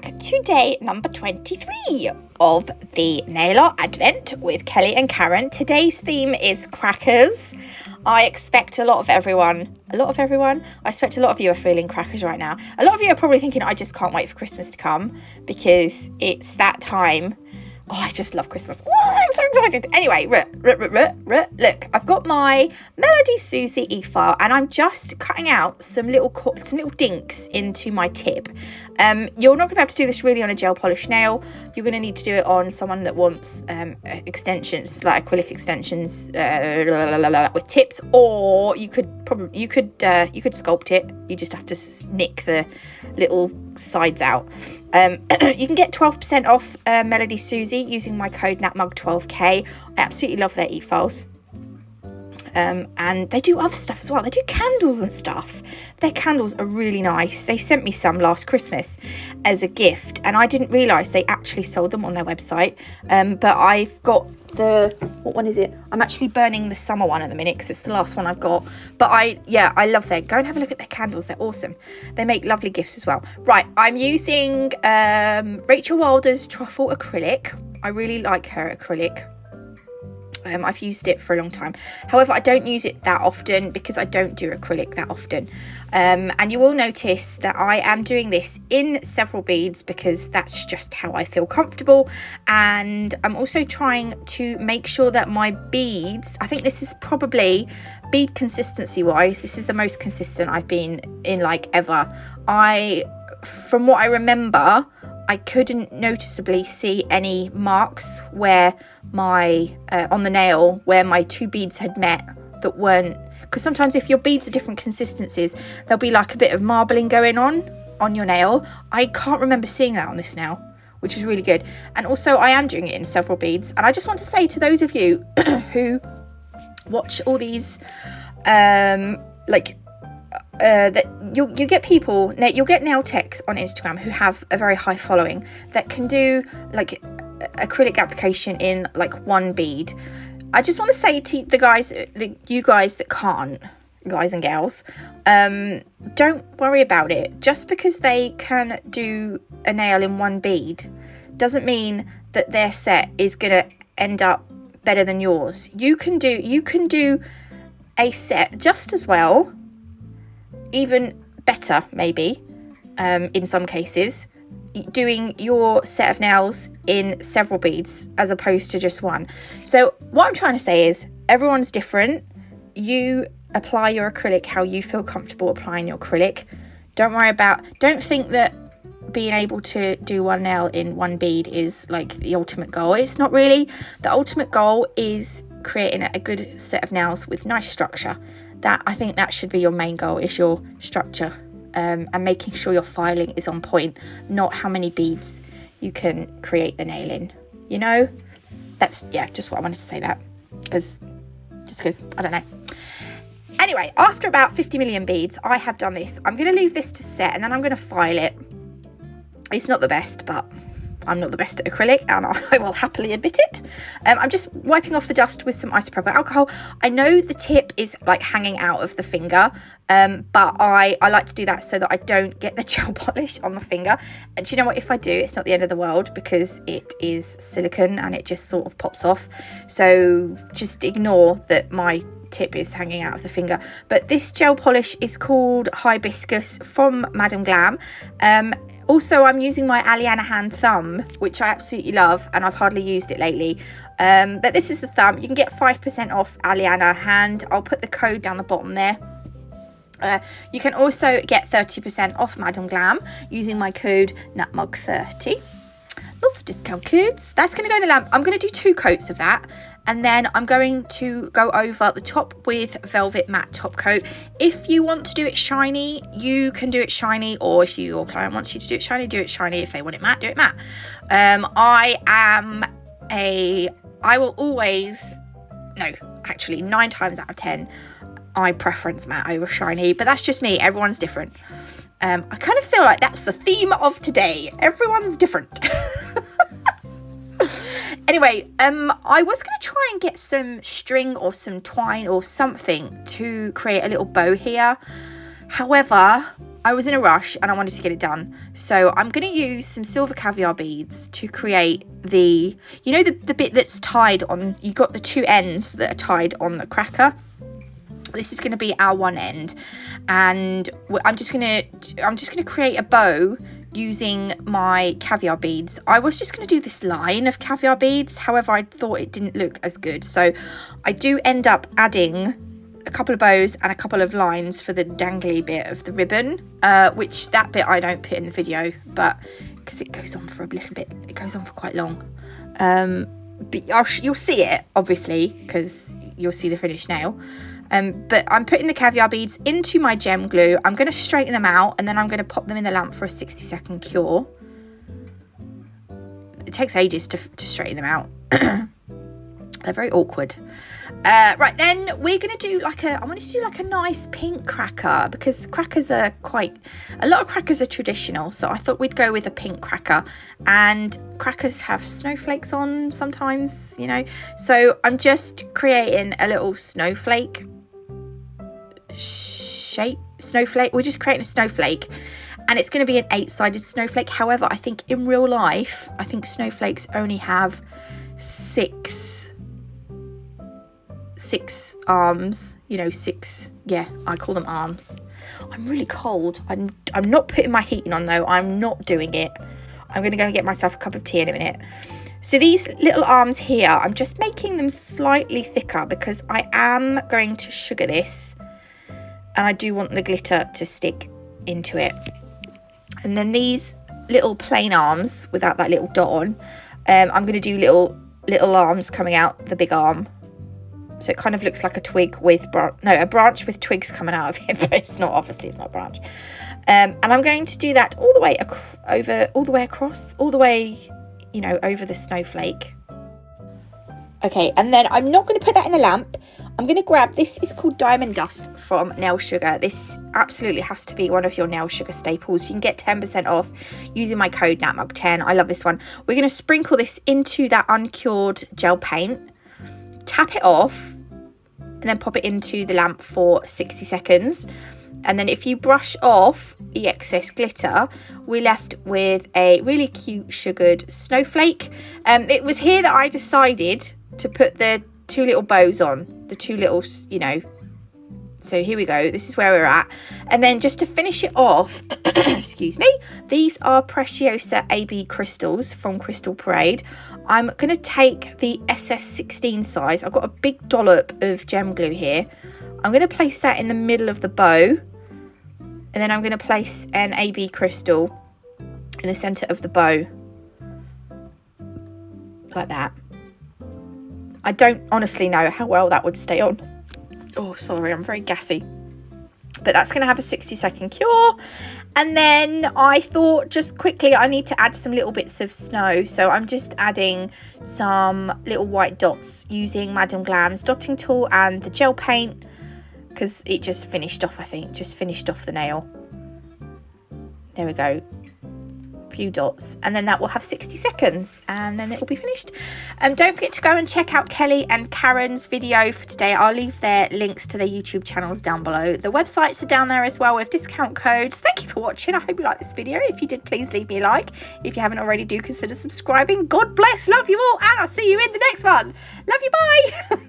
back to day number 23 of the Nail Art Advent with Kelly and Karen. Today's theme is crackers. I expect I expect a lot of you are feeling crackers right now. A lot of you are probably thinking, I just can't wait for Christmas to come because it's that time. Oh, I just love Christmas. Oh, I'm so excited. Anyway, look, I've got my Melody Susie e-file and I'm just cutting out some little dinks into my tip. You're not going to be able to do this really on a gel polish nail. You're going to need to do it on someone that wants extensions, like acrylic extensions with tips, or you could sculpt it. You just have to nick the little sides out. You can get 12% off Melody Susie using my code NatMug12K. I absolutely love their e-files. And they do other stuff as well. They do candles and stuff. Their candles are really nice. They sent me some last Christmas as a gift, and I didn't realise they actually sold them on their website. But I've got what one is it? I'm actually burning the summer one at the minute because it's the last one I've got. But I love their. Go and have a look at their candles. They're awesome. They make lovely gifts as well. Right, I'm using Rachel Wilder's Truffle Acrylic. I really like her acrylic. I've used it for a long time. However, I don't use it that often because I don't do acrylic that often. And you will notice that I am doing this in several beads because that's just how I feel comfortable. And I'm also trying to make sure that my beads, I think this is probably bead consistency wise, this is the most consistent I've been in like ever. From what I remember, I couldn't noticeably see any marks where on the nail where my two beads had met that weren't, because sometimes if your beads are different consistencies, there'll be like a bit of marbling going on your nail. I can't remember seeing that on this nail, which is really good. And also I am doing it in several beads. And I just want to say to those of you who watch all these, that you'll get nail techs on Instagram who have a very high following that can do like acrylic application in like one bead. I just want to say to you guys that can't, guys and gals, don't worry about it. Just because they can do a nail in one bead doesn't mean that their set is gonna end up better than yours. You can do a set just as well, even better maybe, in some cases, doing your set of nails in several beads as opposed to just one. So what I'm trying to say is everyone's different. You apply your acrylic how you feel comfortable applying your acrylic. Don't think that being able to do one nail in one bead is like the ultimate goal. It's not really. The ultimate goal is creating a good set of nails with nice structure. I think that should be your main goal, is your structure, and making sure your filing is on point, not how many beads you can create the nail in. You know, that's just what I wanted to say that because I don't know. Anyway, after about 50 million beads, I have done this. I'm going to leave this to set and then I'm going to file it. It's not the best, but I'm not the best at acrylic and I will happily admit it. I'm just wiping off the dust with some isopropyl alcohol. I know the tip is like hanging out of the finger, but I like to do that so that I don't get the gel polish on the finger. And do you know what? If I do, it's not the end of the world because it is silicone and it just sort of pops off. So just ignore that my tip is hanging out of the finger. But this gel polish is called Hibiscus from Madame Glam. Also, I'm using my Aliana hand thumb, which I absolutely love, and I've hardly used it lately. But this is the thumb. You can get 5% off Aliana hand. I'll put the code down the bottom there. You can also get 30% off Madame Glam using my code NatMug30. Lots of discount codes. That's going to go in the lamp. I'm going to do 2 coats of that. And then I'm going to go over the top with Velvet Matte Top Coat. If you want to do it shiny, you can do it shiny. Or if your client wants you to do it shiny, do it shiny. If they want it matte, do it matte. I will always, no, actually 9 times out of 10, I preference matte over shiny. But that's just me. Everyone's different. I kind of feel like that's the theme of today. Everyone's different. Anyway, I was going to try and get some string or some twine or something to create a little bow here. However, I was in a rush and I wanted to get it done. So I'm going to use some silver caviar beads to create the, you know, the bit that's tied on, you got the two ends that are tied on the cracker. This is going to be our one end, and I'm just going to create a bow using my caviar beads. I was just going to do this line of caviar beads, however I thought it didn't look as good, so I do end up adding a couple of bows and a couple of lines for the dangly bit of the ribbon, which that bit I don't put in the video, but because it goes on for a little bit, it goes on for quite long, but you'll see it obviously because you'll see the finished nail. But I'm putting the caviar beads into my gem glue. I'm going to straighten them out and then I'm going to pop them in the lamp for a 60-second cure. It takes ages to straighten them out. They're very awkward. Right, then we're going to do I wanted to do like a nice pink cracker because crackers are a lot of crackers are traditional. So I thought we'd go with a pink cracker, and crackers have snowflakes on sometimes, you know. So I'm just creating a little snowflake shape. We're just creating a snowflake, and it's going to be an 8-sided snowflake. However, I think in real life, I think snowflakes only have six arms, you know, yeah, I call them arms. I'm really cold. I'm not putting my heating on though. I'm not doing it. I'm going to go and get myself a cup of tea in a minute. So these little arms here, I'm just making them slightly thicker because I am going to sugar this, and I do want the glitter to stick into it. And then these little plain arms without that little dot on, I'm going to do little arms coming out the big arm. So it kind of looks like a twig with a branch with twigs coming out of it, but it's not, obviously it's not a branch. And I'm going to do that all the way across, you know, over the snowflake. Okay, and then I'm not going to put that in the lamp. I'm going to grab, this is called Diamond Dust from Nail Sugar. This absolutely has to be one of your Nail Sugar staples. You can get 10% off using my code NATMUG10. I love this one. We're going to sprinkle this into that uncured gel paint, tap it off, and then pop it into the lamp for 60 seconds. And then if you brush off the excess glitter, we're left with a really cute sugared snowflake. It was here that I decided to put the two little bows on, the two little, you know. So here we go, this is where we're at. And then just to finish it off, excuse me, these are Preciosa AB crystals from Crystal Parade. I'm going to take the SS16 size. I've got a big dollop of gem glue here. I'm going to place that in the middle of the bow. And then I'm going to place an AB crystal in the centre of the bow. Like that. I don't honestly know how well that would stay on. Oh, sorry, I'm very gassy. But that's going to have a 60-second cure. And then I thought just quickly I need to add some little bits of snow. So I'm just adding some little white dots using Madame Glam's dotting tool and the gel paint, because it just finished off, I think. Just finished off the nail. There we go. Few dots, and then that will have 60 seconds and then it will be finished. Don't forget to go and check out Kelly and Karen's video for today. I'll leave their links to their YouTube channels down below. The websites are down there as well with discount codes. Thank you for watching. I hope you liked this video. If you did, please leave me a like. If you haven't already, do consider subscribing. God bless, love you all, and I'll see you in the next one. Love you, bye.